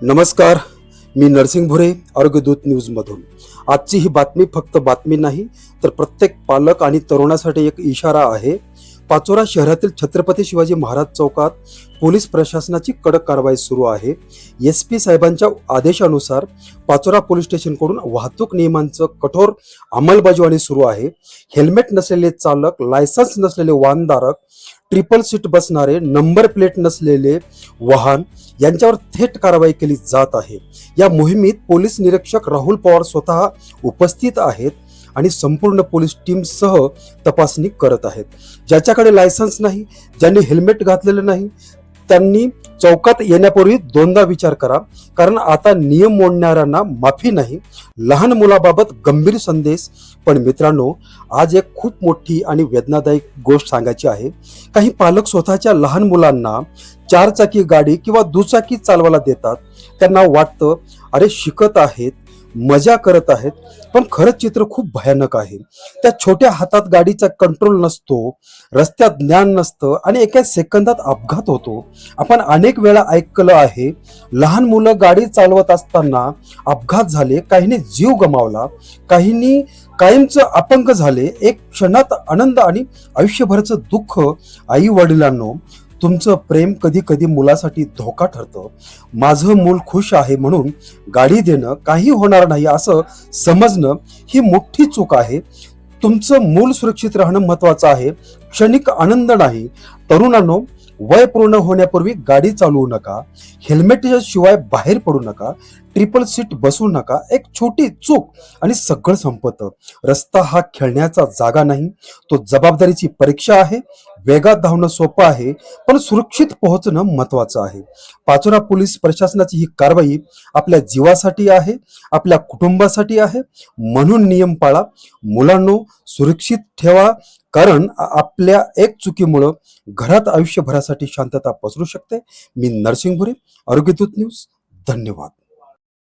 नमस्कार, मी नरसिंग भुरे, आरोग्यदूत न्यूजमधून. आजची ही बातमी फक्त बातमी नाही, तर प्रत्येक पालक आणि तरुणासाठी एक इशारा आहे. पाचोरा शहरातील छत्रपती शिवाजी महाराज चौकात पोलीस प्रशासनाची कडक कारवाई सुरू आहे. SP साहेबांच्या आदेशानुसार पाचोरा पोलीस स्टेशनकडून वाहतूक नियमांचं कठोर अंमलबजावणी सुरू आहे. हेल्मेट नसलेले चालक, लायसन्स नसलेले वाहनधारक, ट्रिपल सीट बसणारे, नंबर प्लेट नसलेले वाहन यांच्यावर थेट कारवाई केली जात आहे. या मोहिमेत पोलीस निरीक्षक राहुल पवार स्वतः उपस्थित आहेत आणि संपूर्ण पोलीस टीम सह तपासणी करत आहेत. ज्याच्याकडे लायसन्स नाही, ज्यांनी हेल्मेट घातलेलं नाही, त्यांनी चौकात येण्यापूर्वी दोनदा विचार करा, कारण आता नियम मोडणाऱ्यांना माफी नाही. लहान मुलाबाबत गंभीर संदेश. पण मित्रांनो, आज एक खूप मोठी आणि वेदनादायक गोष्ट सांगायची आहे. काही पालक स्वतःच्या लहान मुलांना चारचाकी गाडी किंवा दुचाकी चालवायला देतात. त्यांना वाटतं अरे शिकत आहेत, मजा करत आहेत, पण खरंच चित्र खूप भयानक आहे. त्या छोट्या हातात गाडीचा कंट्रोल नसतो, रस्त्यात ज्ञान नसतं आणि एका सेकंदात अपघात होतो. आपण अनेक वेळा ऐकलं आहे, लहान मुलं गाडी चालवत असताना अपघात झाले, काहींनी जीव गमावला, काहींनी कायमचं अपंग झाले. एक क्षणात आनंद आणि आयुष्यभराचं दुःख. आई वडिलांनो, तुमचं प्रेम कधी कधी मुलासाठी धोका ठरतं. माझं मूल खुश आहे म्हणून गाडी देणं, काही होणार नाही असं समजणं ही मोठी चूक आहे. तुमचं मूल सुरक्षित राहणं महत्वाचं आहे, क्षणिक आनंद नाही. तरुणांनो, वय पूर्ण होण्यापूर्वी गाडी चालवू नका. हेल्मेटच्या शिवाय बाहेर पडू नका. ट्रिपल सीट बसू नका. एक छोटी चूक आणि सगळं संपतं. रस्ता हा खेळण्याचा जागा नाही, तो जबाबदारीची परीक्षा आहे. वेगात धावणं सोपं आहे, पण सुरक्षित पोहोचणं महत्वाचं आहे. पाचोरा पोलीस प्रशासनाची ही कारवाई आपल्या जीवासाठी आहे, आपल्या कुटुंबासाठी आहे. म्हणून नियम पाळा, मुलांनो सुरक्षित ठेवा, कारण आपल्या एक चुकीमुळं घरात आयुष्यभरासाठी शांतता पसरू शकते. मी नरसिंग भुरे, आरोग्यदूत न्यूज. धन्यवाद.